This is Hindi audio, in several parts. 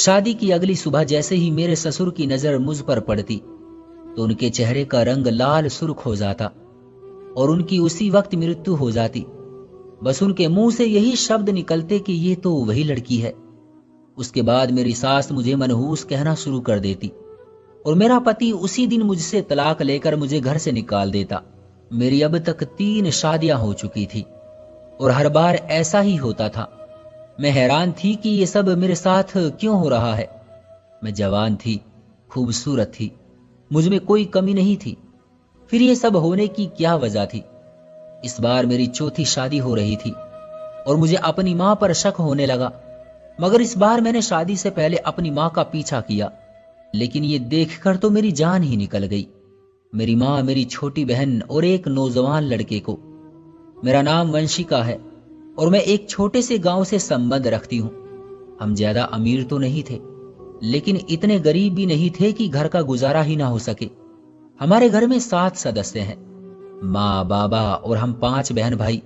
शादी की अगली सुबह जैसे ही मेरे ससुर की नजर मुझ पर पड़ती तो उनके चेहरे का रंग लाल सुर्ख हो जाता और उनकी उसी वक्त मृत्यु हो जाती। बस उनके मुंह से यही शब्द निकलते कि ये तो वही लड़की है। उसके बाद मेरी सास मुझे मनहूस कहना शुरू कर देती और मेरा पति उसी दिन मुझसे तलाक लेकर मुझे घर से निकाल देता। मेरी अब तक 3 शादियां हो चुकी थी और हर बार ऐसा ही होता था। मैं हैरान थी कि ये सब मेरे साथ क्यों हो रहा है। मैं जवान थी, खूबसूरत थी, मुझ में कोई कमी नहीं थी, फिर ये सब होने की क्या वजह थी। इस बार मेरी 4थी शादी हो रही थी और मुझे अपनी मां पर शक होने लगा। मगर इस बार मैंने शादी से पहले अपनी मां का पीछा किया, लेकिन ये देखकर तो मेरी जान ही निकल गई। मेरी मां, मेरी छोटी बहन और एक नौजवान लड़के को। मेरा नाम वंशिका है और मैं एक छोटे से गांव से संबंध रखती हूं। हम ज्यादा अमीर तो नहीं थे, लेकिन इतने गरीब भी नहीं थे कि घर का गुजारा ही ना हो सके। हमारे घर में 7 सदस्य हैं, माँ, बाबा और हम 5 बहन भाई।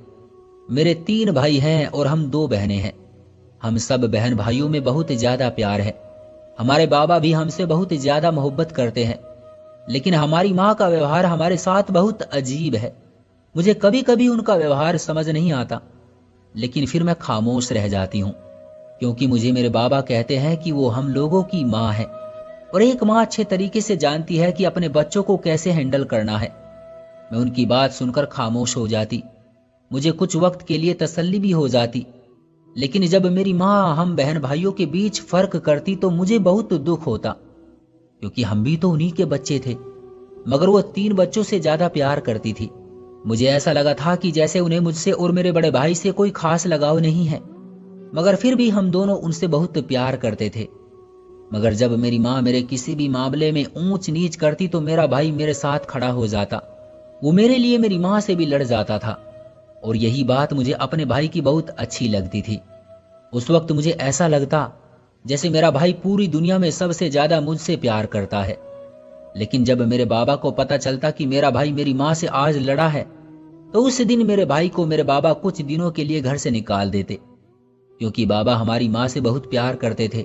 मेरे 3 भाई हैं और हम 2 बहनें हैं। हम सब बहन भाइयों में बहुत ज्यादा प्यार है। हमारे बाबा भी हमसे बहुत ज्यादा मोहब्बत करते हैं, लेकिन हमारी माँ का व्यवहार हमारे साथ बहुत अजीब है। मुझे कभी कभी उनका व्यवहार समझ नहीं आता, लेकिन फिर मैं खामोश रह जाती हूँ, क्योंकि मुझे मेरे बाबा कहते हैं कि वो हम लोगों की माँ है और एक माँ अच्छे तरीके से जानती है कि अपने बच्चों को कैसे हैंडल करना है। मैं उनकी बात सुनकर खामोश हो जाती। मुझे कुछ वक्त के लिए तसल्ली भी हो जाती, लेकिन जब मेरी माँ हम बहन भाइयों के बीच फर्क करती तो मुझे बहुत दुख होता, क्योंकि हम भी तो उन्हीं के बच्चे थे। मगर वो 3 बच्चों से ज्यादा प्यार करती थी। मुझे ऐसा लगा था कि जैसे उन्हें मुझसे और मेरे बड़े भाई से कोई खास लगाव नहीं है, मगर फिर भी हम दोनों उनसे बहुत प्यार करते थे। मगर जब मेरी माँ मेरे किसी भी मामले में ऊंच नीच करती तो मेरा भाई मेरे साथ खड़ा हो जाता। वो मेरे लिए मेरी माँ से भी लड़ जाता था और यही बात मुझे अपने भाई की बहुत अच्छी लगती थी। उस वक्त मुझे ऐसा लगता जैसे मेरा भाई पूरी दुनिया में सबसे ज्यादा मुझसे प्यार करता है। लेकिन जब मेरे बाबा को पता चलता कि मेरा भाई मेरी माँ से आज लड़ा है, तो उस दिन मेरे भाई को मेरे बाबा कुछ दिनों के लिए घर से निकाल देते, क्योंकि बाबा हमारी माँ से बहुत प्यार करते थे,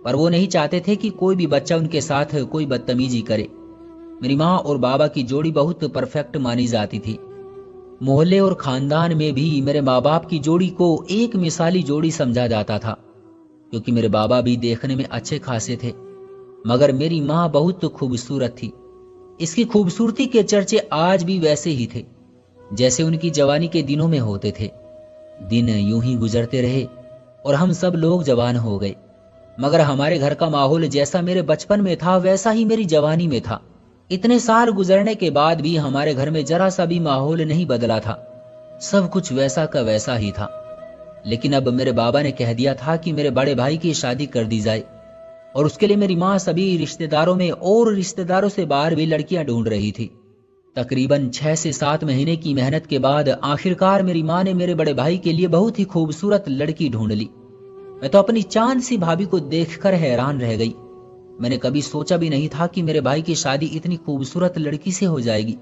पर वो नहीं चाहते थे कि कोई भी बच्चा उनके साथ कोई बदतमीजी करे। मेरी माँ और बाबा की जोड़ी बहुत परफेक्ट मानी जाती थी। मोहल्ले और खानदान में भी मेरे माँ बाप की जोड़ी को एक मिसाली जोड़ी समझा जाता था, क्योंकि मेरे बाबा भी देखने में अच्छे खासे थे, मगर मेरी माँ बहुत खूबसूरत थी। इसकी खूबसूरती के चर्चे आज भी वैसे ही थे जैसे उनकी जवानी के दिनों में होते थे। दिन यूं ही गुजरते रहे और हम सब लोग जवान हो गए, मगर हमारे घर का माहौल जैसा मेरे बचपन में था वैसा ही मेरी जवानी में था। इतने साल गुजरने के बाद भी हमारे घर में जरा सा भी माहौल नहीं बदला था, सब कुछ वैसा का वैसा ही था। लेकिन अब मेरे बाबा ने कह दिया था कि मेरे बड़े भाई की शादी कर दी जाए, और उसके लिए मेरी माँ सभी रिश्तेदारों में और रिश्तेदारों से बाहर भी लड़कियां ढूंढ रही थी। तकरीबन 6 से 7 महीने की मेहनत के बाद आखिरकार मेरी माँ ने मेरे बड़े भाई के लिए बहुत ही खूबसूरत लड़की ढूंढ ली। मैं तो अपनी चांद सी भाभी को देखकर हैरान रह गई। मैंने कभी सोचा भी नहीं था कि मेरे भाई की शादी इतनी खूबसूरत लड़की से हो जाएगी।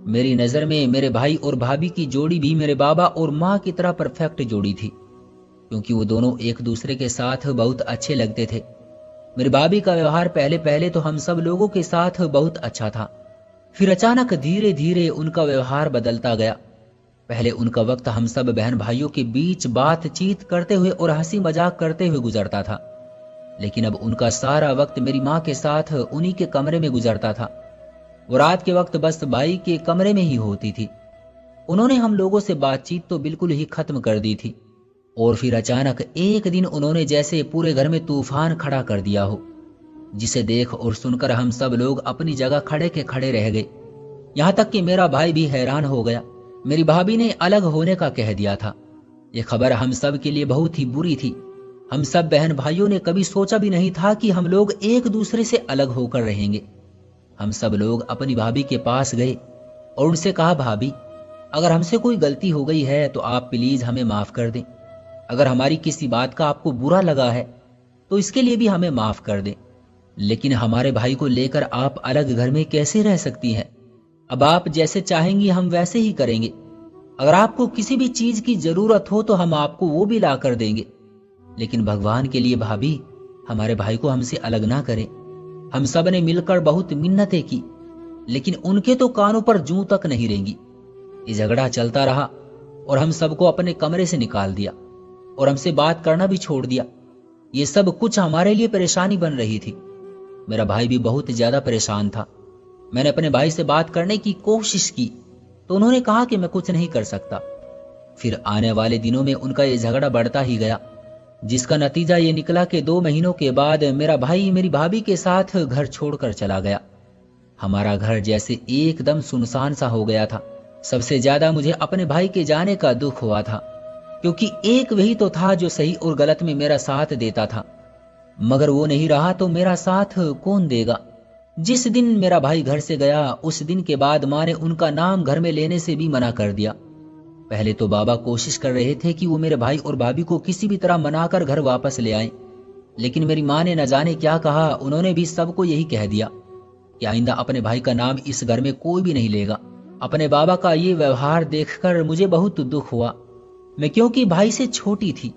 मेरी नजर में मेरे भाई और भाभी की जोड़ी भी मेरे बाबा और माँ की तरह परफेक्ट जोड़ी थी, क्योंकि वो दोनों एक दूसरे के साथ बहुत अच्छे लगते थे। मेरी भाभी का व्यवहार पहले पहले तो हम सब लोगों के साथ बहुत अच्छा था, फिर अचानक धीरे धीरे उनका व्यवहार बदलता गया। पहले उनका वक्त हम सब बहन भाइयों के बीच बातचीत करते हुए और हंसी मजाक करते हुए गुजरता था, लेकिन अब उनका सारा वक्त मेरी माँ के साथ उन्हीं के कमरे में गुजरता था। वो रात के वक्त बस भाई के कमरे में ही होती थी। उन्होंने हम लोगों से बातचीत तो बिल्कुल ही खत्म कर दी थी, और फिर अचानक एक दिन उन्होंने जैसे पूरे घर में तूफान खड़ा कर दिया हो, जिसे देख और सुनकर हम सब लोग अपनी जगह खड़े के खड़े रह गए। यहाँ तक कि मेरा भाई भी हैरान हो गया। मेरी भाभी ने अलग होने का कह दिया था। ये खबर हम सब के लिए बहुत ही बुरी थी। हम सब बहन भाइयों ने कभी सोचा भी नहीं था कि हम लोग एक दूसरे से अलग होकर रहेंगे। हम सब लोग अपनी भाभी के पास गए और उनसे कहा, भाभी, अगर हमसे कोई गलती हो गई है तो आप प्लीज हमें माफ कर दें। अगर हमारी किसी बात का आपको बुरा लगा है तो इसके लिए भी हमें माफ कर दें, लेकिन हमारे भाई को लेकर आप अलग घर में कैसे रह सकती हैं? अब आप जैसे चाहेंगी हम वैसे ही करेंगे। अगर आपको किसी भी चीज की जरूरत हो तो हम आपको वो भी ला कर देंगे, लेकिन भगवान के लिए भाभी, हमारे भाई को हमसे अलग ना करे। हम सब ने मिलकर बहुत मिन्नतें की, लेकिन उनके तो कानों पर जूं तक नहीं रेंगी। ये झगड़ा चलता रहा और हम सबको अपने कमरे से निकाल दिया और हमसे बात करना भी छोड़ दिया। ये सब कुछ हमारे लिए परेशानी बन रही थी। मेरा भाई भी बहुत ज्यादा परेशान था। मैंने अपने भाई से बात करने की कोशिश की तो उन्होंने कहा कि मैं कुछ नहीं कर सकता। फिर आने वाले दिनों में उनका ये झगड़ा बढ़ता ही गया, जिसका नतीजा ये निकला कि 2 महीनों के बाद मेरा भाई मेरी भाभी के साथ घर छोड़कर चला गया। हमारा घर जैसे एकदम सुनसान सा हो गया था। सबसे ज्यादा मुझे अपने भाई के जाने का दुख हुआ था, क्योंकि एक वही तो था जो सही और गलत में मेरा साथ देता था। मगर वो नहीं रहा तो मेरा साथ कौन देगा। जिस दिन मेरा भाई घर से गया, उस दिन के बाद माँ ने उनका नाम घर में लेने से भी मना कर दिया। पहले तो बाबा कोशिश कर रहे थे कि वो मेरे भाई और भाभी को किसी भी तरह मनाकर घर वापस ले आएं, लेकिन मेरी माँ ने न जाने क्या कहा। उन्होंने भी सबको यही कह दिया कि आइंदा अपने भाई का नाम इस घर में कोई भी नहीं लेगा। अपने बाबा का ये व्यवहार देखकर मुझे बहुत दुख हुआ। मैं क्योंकि भाई से छोटी थी,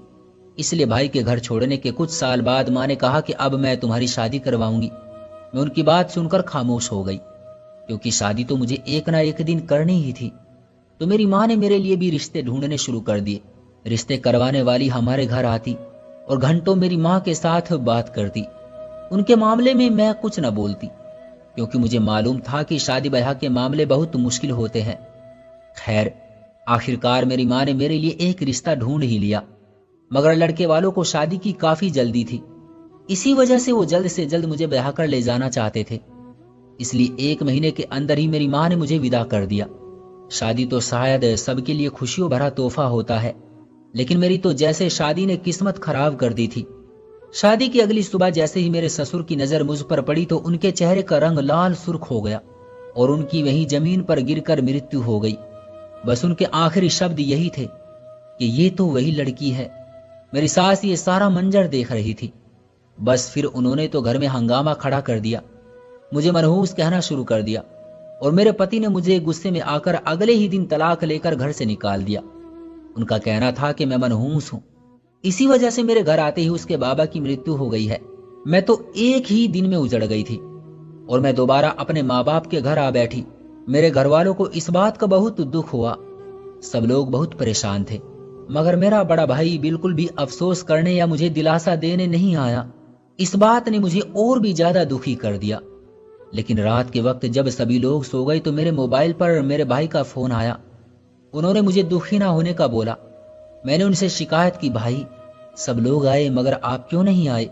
इसलिए भाई के घर छोड़ने के कुछ साल बाद माँ ने कहा कि अब मैं तुम्हारी शादी करवाऊंगी। मैं उनकी बात सुनकर खामोश हो गई, क्योंकि शादी तो मुझे एक ना एक दिन करनी ही थी। तो मेरी माँ ने मेरे लिए भी रिश्ते ढूंढने शुरू कर दिए। रिश्ते करवाने वाली हमारे घर आती और घंटों मेरी माँ के साथ बात करती। उनके मामले में मैं कुछ न बोलती, क्योंकि मुझे मालूम था कि शादी ब्याह के मामले बहुत मुश्किल होते हैं। खैर, आखिरकार मेरी माँ ने मेरे लिए एक रिश्ता ढूंढ ही लिया, मगर लड़के वालों को शादी की काफी जल्दी थी। इसी वजह से वो जल्द से जल्द मुझे ब्याह कर ले जाना चाहते थे। इसलिए 1 महीने के अंदर ही मेरी माँ ने मुझे विदा कर दिया। शादी तो शायद सबके लिए खुशियों भरा तोहफा होता है, लेकिन मेरी तो जैसे शादी ने किस्मत खराब कर दी थी। शादी की अगली सुबह जैसे ही मेरे ससुर की नजर मुझ पर पड़ी तो उनके चेहरे का रंग लाल सुर्ख हो गया और उनकी वहीं जमीन पर गिरकर मृत्यु हो गई। बस उनके आखिरी शब्द यही थे कि ये तो वही लड़की है। मेरी सास ये सारा मंजर देख रही थी। बस फिर उन्होंने तो घर में हंगामा खड़ा कर दिया, मुझे मनहूस कहना शुरू कर दिया और मेरे पति ने मुझे गुस्से में आकर अगले ही दिन तलाक लेकर घर से निकाल दिया। उनका कहना था कि मैं मनहूस हूं, इसी वजह से मेरे घर आते ही उसके बाबा की मृत्यु हो गई है। मैं तो एक ही दिन में उजड़ गई थी और मैं दोबारा अपने माँ बाप के घर आ बैठी। मेरे घर वालों को इस बात का बहुत दुख हुआ। सब लोग बहुत परेशान थे, मगर मेरा बड़ा भाई बिल्कुल भी अफसोस करने या मुझे दिलासा देने नहीं आया। इस बात ने मुझे और भी ज्यादा दुखी कर दिया। लेकिन रात के वक्त जब सभी लोग सो गए तो मेरे मोबाइल पर मेरे भाई का फोन आया। उन्होंने मुझे दुखी ना होने का बोला। मैंने उनसे शिकायत की, भाई सब लोग आए मगर आप क्यों नहीं आए?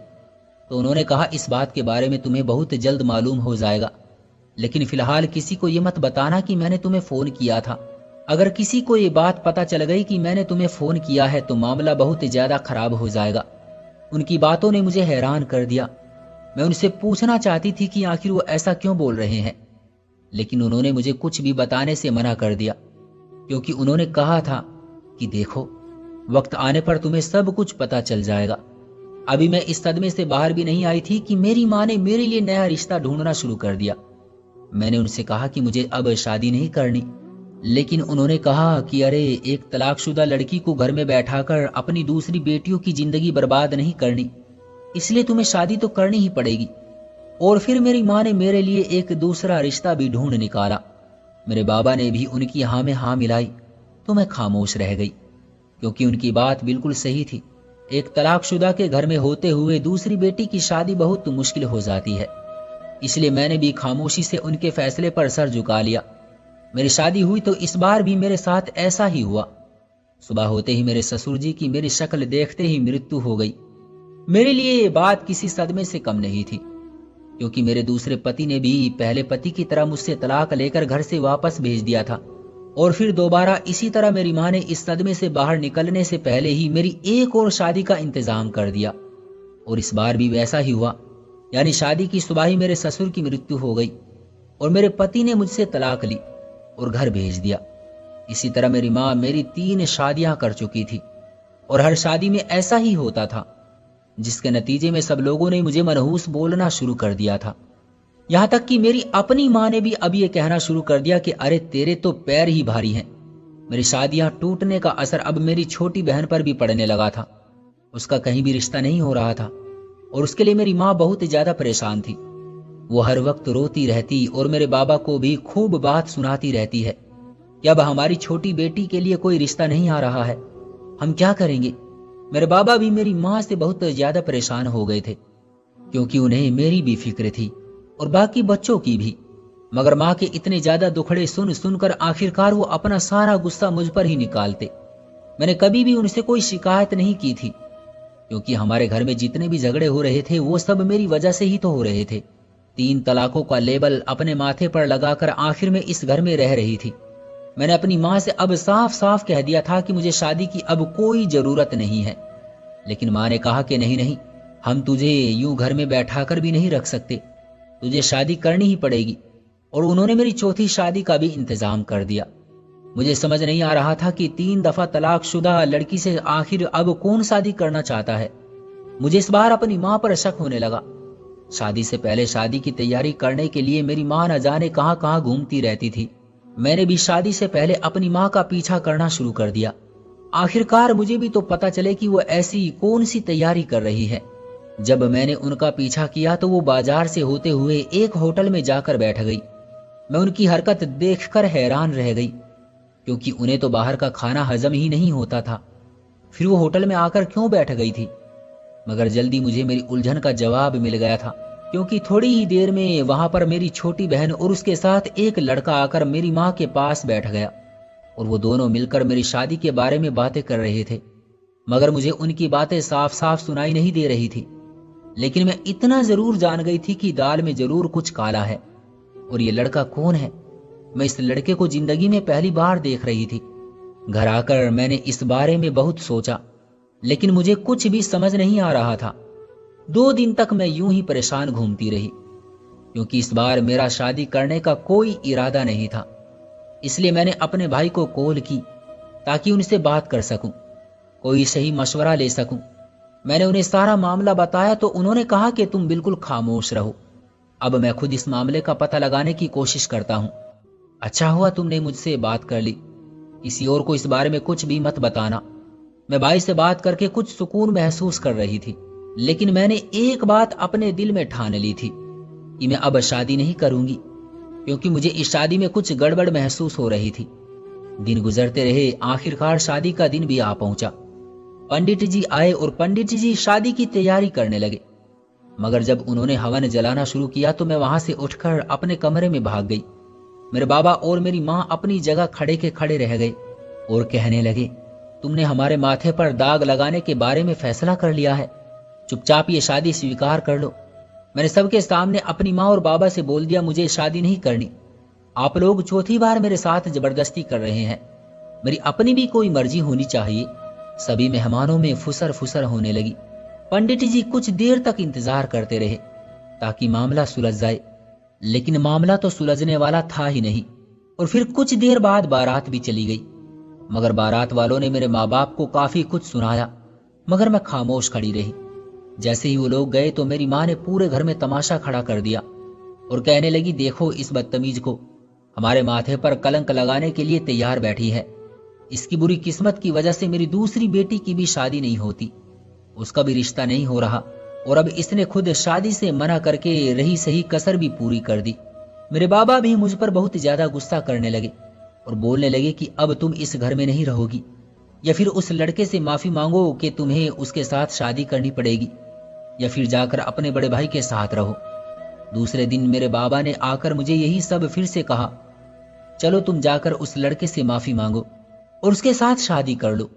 तो उन्होंने कहा, इस बात के बारे में तुम्हें बहुत जल्द मालूम हो जाएगा, लेकिन फिलहाल किसी को ये मत बताना कि मैंने तुम्हें फोन किया था। अगर किसी को ये बात पता चल गई कि मैंने तुम्हें फोन किया है तो मामला बहुत ज्यादा खराब हो जाएगा। उनकी बातों ने मुझे हैरान कर दिया। मैं उनसे पूछना चाहती थी कि आखिर वो ऐसा क्यों बोल रहे हैं, लेकिन उन्होंने मुझे कुछ भी बताने से मना कर दिया, क्योंकि उन्होंने कहा था कि देखो, वक्त आने पर तुम्हें सब कुछ पता चल जाएगा। अभी मैं इस सदमे से बाहर भी नहीं आई थी कि मेरी माँ ने मेरे लिए नया रिश्ता ढूंढना शुरू कर दिया। मैंने उनसे कहा कि मुझे अब शादी नहीं करनी, लेकिन उन्होंने कहा कि अरे, एक तलाकशुदा लड़की को घर में बैठाकर अपनी दूसरी बेटियों की जिंदगी बर्बाद नहीं करनी, इसलिए तुम्हें शादी तो करनी ही पड़ेगी। और फिर मेरी माँ ने मेरे लिए एक दूसरा रिश्ता भी ढूंढ निकाला। मेरे बाबा ने भी उनकी हाँ में हाँ मिलाई तो मैं खामोश रह गई, क्योंकि उनकी बात बिल्कुल सही थी। एक तलाकशुदा के घर में होते हुए दूसरी बेटी की शादी बहुत मुश्किल हो जाती है। इसलिए मैंने भी खामोशी से उनके फैसले पर सर झुका लिया। मेरी शादी हुई तो इस बार भी मेरे साथ ऐसा ही हुआ। सुबह होते ही मेरे ससुर जी की मेरी शक्ल देखते ही मृत्यु हो गई। मेरे लिए ये बात किसी सदमे से कम नहीं थी, क्योंकि मेरे दूसरे पति ने भी पहले पति की तरह मुझसे तलाक लेकर घर से वापस भेज दिया था, और फिर दोबारा इसी तरह मेरी माँ ने इस सदमे से बाहर निकलने से पहले ही मेरी एक और शादी का इंतजाम कर दिया। और इस बार भी वैसा ही हुआ, यानी शादी की सुबह ही मेरे ससुर की मृत्यु हो गई और मेरे पति ने मुझसे तलाक ली और घर भेज दिया। इसी तरह मेरी माँ मेरी 3 शादियां कर चुकी थी और हर शादी में ऐसा ही होता था, जिसके नतीजे में सब लोगों ने मुझे मनहूस बोलना शुरू कर दिया था। यहां तक कि मेरी अपनी माँ ने भी अब ये कहना शुरू कर दिया कि अरे, तेरे तो पैर ही भारी हैं। मेरी शादियां टूटने का असर अब मेरी छोटी बहन पर भी पड़ने लगा था। उसका कहीं भी रिश्ता नहीं हो रहा था। और उसके लिए मेरी माँ बहुत ज्यादा परेशान थी। वो हर वक्त रोती रहती और मेरे बाबा को भी खूब बात सुनाती रहती है कि अब हमारी छोटी बेटी के लिए कोई रिश्ता नहीं आ रहा है, हम क्या करेंगे। मेरे बाबा भी मेरी माँ से बहुत ज्यादा परेशान हो गए थे, क्योंकि उन्हें मेरी भी फिक्र थी और बाकी बच्चों की भी। मगर माँ के इतने ज्यादा दुखड़े सुन सुनकर आखिरकार वो अपना सारा गुस्सा मुझ पर ही निकालते। मैंने कभी भी उनसे कोई शिकायत नहीं की थी, क्योंकि हमारे घर में जितने भी झगड़े हो रहे थे वो सब मेरी वजह से ही तो हो रहे थे। 3 तलाकों का लेबल अपने माथे पर लगाकर आखिर में इस घर में रह रही थी। मैंने अपनी माँ से अब साफ साफ कह दिया था कि मुझे शादी की अब कोई जरूरत नहीं है, लेकिन माँ ने कहा कि नहीं नहीं, हम तुझे यूं घर में बैठाकर भी नहीं रख सकते, तुझे शादी करनी ही पड़ेगी। और उन्होंने मेरी चौथी शादी का भी इंतजाम कर दिया। मुझे समझ नहीं आ रहा था कि 3 दफा तलाकशुदा लड़की से आखिर अब कौन शादी करना चाहता है। मुझे इस बार अपनी माँ पर शक होने लगा। शादी से पहले शादी की तैयारी करने के लिए मेरी माँ न जाने कहां कहां घूमती रहती थी। मैंने भी शादी से पहले अपनी माँ का पीछा करना शुरू कर दिया। आखिरकार मुझे भी तो पता चले कि वो ऐसी कौन सी तैयारी कर रही है। जब मैंने उनका पीछा किया तो वो बाजार से होते हुए एक होटल में जाकर बैठ गई। मैं उनकी हरकत देखकर हैरान रह गई, क्योंकि उन्हें तो बाहर का खाना हजम ही नहीं होता था। फिर वो होटल में आकर क्यों बैठ गई थी? मगर जल्दी मुझे मेरी उलझन का जवाब मिल गया था, क्योंकि थोड़ी ही देर में वहां पर मेरी छोटी बहन और उसके साथ एक लड़का आकर मेरी माँ के पास बैठ गया और वो दोनों मिलकर मेरी शादी के बारे में बातें कर रहे थे। मगर मुझे उनकी बातें साफ साफ सुनाई नहीं दे रही थी, लेकिन मैं इतना जरूर जान गई थी कि दाल में जरूर कुछ काला है। और ये लड़का कौन है? मैं इस लड़के को जिंदगी में पहली बार देख रही थी। घर आकर मैंने इस बारे में बहुत सोचा, लेकिन मुझे कुछ भी समझ नहीं आ रहा था। 2 दिन तक मैं यूं ही परेशान घूमती रही, क्योंकि इस बार मेरा शादी करने का कोई इरादा नहीं था। इसलिए मैंने अपने भाई को कॉल की ताकि उनसे बात कर सकूं, कोई सही मशवरा ले सकूं। मैंने उन्हें सारा मामला बताया तो उन्होंने कहा कि तुम बिल्कुल खामोश रहो, अब मैं खुद इस मामले का पता लगाने की कोशिश करता हूं। अच्छा हुआ तुमने मुझसे बात कर ली, किसी और को इस बारे में कुछ भी मत बताना। मैं भाई से बात करके कुछ सुकून महसूस कर रही थी, लेकिन मैंने एक बात अपने दिल में ठान ली थी कि मैं अब शादी नहीं करूंगी, क्योंकि मुझे इस शादी में कुछ गड़बड़ महसूस हो रही थी। दिन गुजरते रहे, आखिरकार शादी का दिन भी आ पहुंचा। पंडित जी आए और पंडित जी शादी की तैयारी करने लगे। मगर जब उन्होंने हवन जलाना शुरू किया तो मैं वहां से उठकर अपने कमरे में भाग गई। मेरे बाबा और मेरी माँ अपनी जगह खड़े के खड़े रह गए और कहने लगे, तुमने हमारे माथे पर दाग लगाने के बारे में फैसला कर लिया है, चुपचाप ये शादी स्वीकार कर लो। मैंने सबके सामने अपनी माँ और बाबा से बोल दिया, मुझे शादी नहीं करनी। आप लोग चौथी बार मेरे साथ जबरदस्ती कर रहे हैं, मेरी अपनी भी कोई मर्जी होनी चाहिए। सभी मेहमानों में फुसर फुसर होने लगी। पंडित जी कुछ देर तक इंतजार करते रहे ताकि मामला सुलझ जाए, लेकिन मामला तो सुलझने वाला था ही नहीं। और फिर कुछ देर बाद बारात भी चली गई। मगर बारात वालों ने मेरे माँ बाप को काफी कुछ सुनाया, मगर मैं खामोश खड़ी रही। जैसे ही वो लोग गए तो मेरी माँ ने पूरे घर में तमाशा खड़ा कर दिया और कहने लगी, देखो इस बदतमीज को, हमारे माथे पर कलंक लगाने के लिए तैयार बैठी है। इसकी बुरी किस्मत की वजह से मेरी दूसरी बेटी की भी शादी नहीं होती, उसका भी रिश्ता नहीं हो रहा, और अब इसने खुद शादी से मना करके रही सही कसर भी पूरी कर दी। मेरे बाबा भी मुझ पर बहुत ज्यादा गुस्सा करने लगे और बोलने लगे कि अब तुम इस घर में नहीं रहोगी, या फिर उस लड़के से माफी मांगो कि तुम्हें उसके साथ शादी करनी पड़ेगी, या फिर जाकर अपने बड़े भाई के साथ रहो। दूसरे दिन मेरे बाबा ने आकर मुझे यही सब फिर से कहा, चलो तुम जाकर उस लड़के से माफी मांगो और उसके साथ शादी कर लो।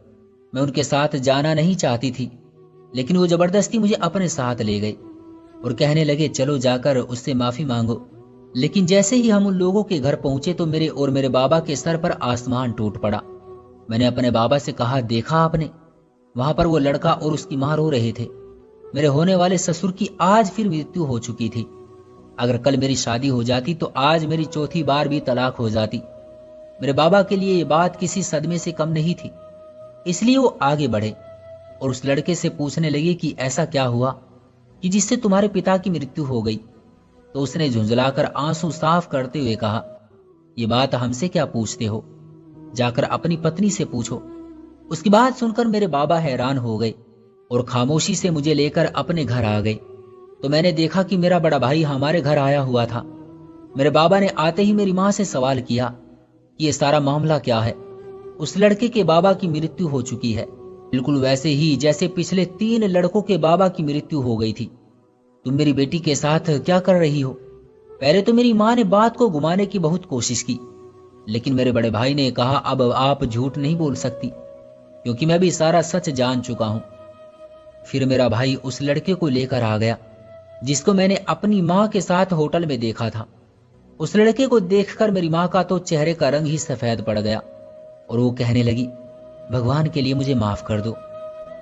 मैं उनके साथ जाना नहीं चाहती थी, लेकिन वो जबरदस्ती मुझे अपने साथ ले गए और कहने लगे, चलो जाकर उससे माफी मांगो। लेकिन जैसे ही हम उन लोगों के घर पहुंचे तो मेरे और मेरे बाबा के सर पर आसमान टूट पड़ा। मैंने अपने बाबा से कहा, देखा आपने, वहां पर वो लड़का और उसकी मां रो रहे थे। मेरे होने वाले ससुर की आज फिर मृत्यु हो चुकी थी। अगर कल मेरी शादी हो जाती तो आज मेरी चौथी बार भी तलाक हो जाती। मेरे बाबा के लिए ये बात किसी सदमे से कम नहीं थी। इसलिए वो आगे बढ़े और उस लड़के से पूछने लगे कि ऐसा क्या हुआ कि जिससे तुम्हारे पिता की मृत्यु हो गई। तो उसने झुंझलाकर आंसू साफ करते हुए कहा, ये बात हमसे क्या पूछते हो, जाकर अपनी पत्नी से पूछो। उसकी बात सुनकर मेरे बाबा हैरान हो गए और खामोशी से मुझे लेकर अपने घर आ गए। तो मैंने देखा कि मेरा बड़ा भाई हमारे घर आया हुआ था। मेरे बाबा ने आते ही मेरी माँ से सवाल किया कि ये सारा मामला क्या है। उस लड़के के बाबा की मृत्यु हो चुकी है, बिल्कुल वैसे ही जैसे पिछले 3 लड़कों के बाबा की मृत्यु हो गई थी। तुम मेरी बेटी के साथ क्या कर रही हो? पहले तो मेरी माँ ने बात को घुमाने की बहुत कोशिश की, लेकिन मेरे बड़े भाई ने कहा अब आप झूठ नहीं बोल सकती, क्योंकि मैं भी सारा सच जान चुका हूं। फिर मेरा भाई उस लड़के को लेकर आ गया जिसको मैंने अपनी माँ के साथ होटल में देखा था। उस लड़के को देखकर मेरी माँ का तो चेहरे का रंग ही सफेद पड़ गया और वो कहने लगी, भगवान के लिए मुझे माफ कर दो,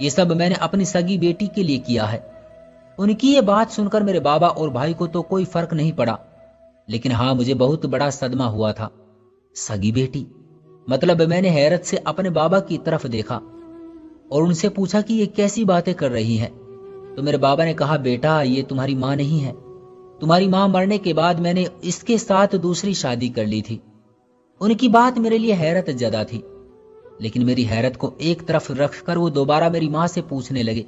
ये सब मैंने अपनी सगी बेटी के लिए किया है। उनकी ये बात सुनकर मेरे बाबा और भाई को तो कोई फर्क नहीं पड़ा, लेकिन हाँ मुझे बहुत बड़ा सदमा हुआ था। सगी बेटी मतलब? मैंने हैरत से अपने बाबा की तरफ देखा और उनसे पूछा कि ये कैसी बातें कर रही हैं। तो मेरे बाबा ने कहा, बेटा ये तुम्हारी माँ नहीं है, तुम्हारी माँ मरने के बाद मैंने इसके साथ दूसरी शादी कर ली थी। उनकी बात मेरे लिए हैरत ज़्यादा थी, लेकिन मेरी हैरत को एक तरफ रखकर वो दोबारा मेरी माँ से पूछने लगे,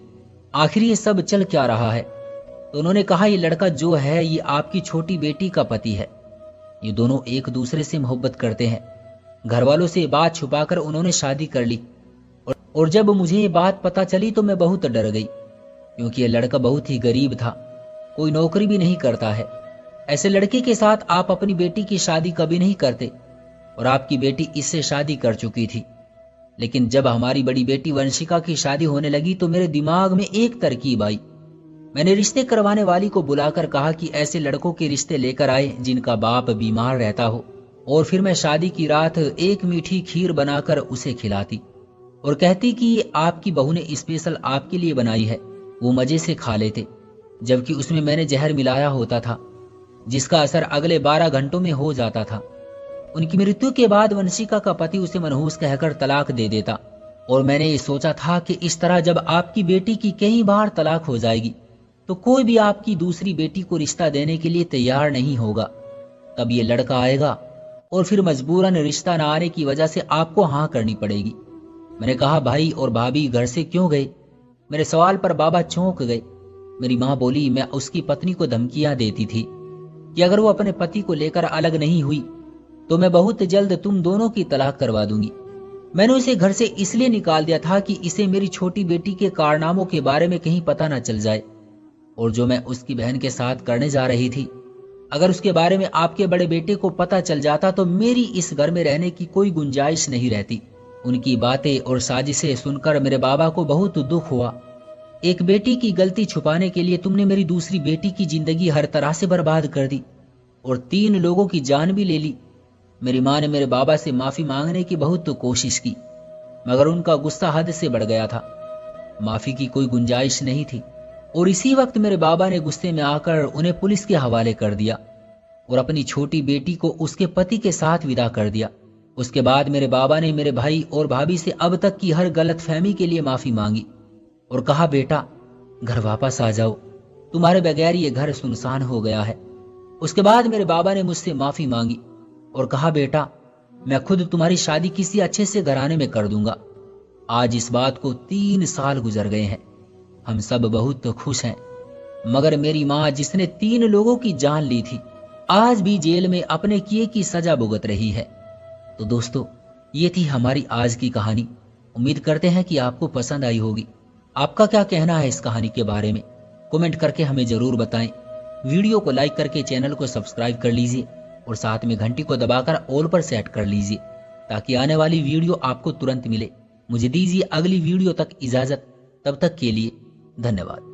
आखिर ये सब चल क्या रहा है? तो उन्होंने कहा, ये लड़का जो है ये आपकी छोटी बेटी का पति है। ये दोनों एक दूसरे से मोहब्बत करते हैं। घर वालों से बात छुपाकर उन्होंने शादी कर ली और जब मुझे ये बात पता चली तो मैं बहुत डर गई, क्योंकि ये लड़का बहुत ही गरीब था, कोई नौकरी भी नहीं करता है। ऐसे लड़के के साथ आप अपनी बेटी की शादी कभी नहीं करते और आपकी बेटी इससे शादी कर चुकी थी। लेकिन जब हमारी बड़ी बेटी वंशिका की शादी होने लगी तो मेरे दिमाग में एक तरकीब आई। मैंने रिश्ते करवाने वाली को बुलाकर कहा कि ऐसे लड़कों के रिश्ते लेकर आए जिनका बाप बीमार रहता हो, और फिर मैं शादी की रात एक मीठी खीर बनाकर उसे खिलाती और कहती कि ये आपकी बहू ने स्पेशल आपके लिए बनाई है। वो मजे से खा लेते, जबकि उसमें मैंने जहर मिलाया होता था जिसका असर अगले 12 घंटों में हो जाता था। उनकी मृत्यु के बाद वंशिका का पति उसे मनहूस कहकर तलाक दे देता और मैंने ये सोचा था कि इस तरह जब आपकी बेटी की कई बार तलाक हो जाएगी तो कोई भी आपकी दूसरी बेटी को रिश्ता देने के लिए तैयार नहीं होगा। तब ये लड़का आएगा और फिर मजबूरन रिश्ता न आने की वजह से आपको हाँ करनी पड़ेगी। मैंने कहा, भाई और भाभी घर से क्यों गए? मेरे सवाल पर बाबा चौंक गए। मेरी माँ बोली, मैं उसकी पत्नी को धमकियां देती थी कि अगर वो अपने पति को लेकर अलग नहीं हुई तो मैं बहुत जल्द तुम दोनों की तलाक करवा दूंगी। मैंने उसे घर से इसलिए निकाल दिया था कि इसे मेरी छोटी बेटी के कारनामों के बारे में कहीं पता न चल जाए, और जो मैं उसकी बहन के साथ करने जा रही थी अगर उसके बारे में आपके बड़े बेटे को पता चल जाता तो मेरी इस घर में रहने की कोई गुंजाइश नहीं रहती। उनकी बातें और साजिशें सुनकर मेरे बाबा को बहुत दुख हुआ। एक बेटी की गलती छुपाने के लिए तुमने मेरी दूसरी बेटी की जिंदगी हर तरह से बर्बाद कर दी और 3 लोगों की जान भी ले ली। मेरी माँ ने मेरे बाबा से माफी मांगने की बहुत कोशिश की, मगर उनका गुस्सा हद से बढ़ गया था। माफी की कोई गुंजाइश नहीं थी और इसी वक्त मेरे बाबा ने गुस्से में आकर उन्हें पुलिस के हवाले कर दिया और अपनी छोटी बेटी को उसके पति के साथ विदा कर दिया। उसके बाद मेरे बाबा ने मेरे भाई और भाभी से अब तक की हर गलतफहमी के लिए माफी मांगी और कहा, बेटा घर वापस आ जाओ, तुम्हारे बगैर ये घर सुनसान हो गया है। उसके बाद मेरे बाबा ने मुझसे माफी मांगी और कहा, बेटा मैं खुद तुम्हारी शादी किसी अच्छे से घराने में कर दूंगा। आज इस बात को 3 साल गुजर गए हैं। हम सब बहुत खुश हैं, मगर मेरी माँ जिसने 3 लोगों की जान ली थी आज भी जेल में अपने किए की सजा भुगत रही है। तो दोस्तों, ये थी हमारी आज की कहानी। उम्मीद करते हैं कि आपको पसंद आई होगी। आपका क्या कहना है इस कहानी के बारे में? कमेंट करके हमें जरूर बताएं। वीडियो को लाइक करके चैनल को सब्सक्राइब कर लीजिए और साथ में घंटी को दबाकर ऑल पर सेट कर लीजिए ताकि आने वाली वीडियो आपको तुरंत मिले। मुझे दीजिए अगली वीडियो तक इजाजत। तब तक के लिए धन्यवाद।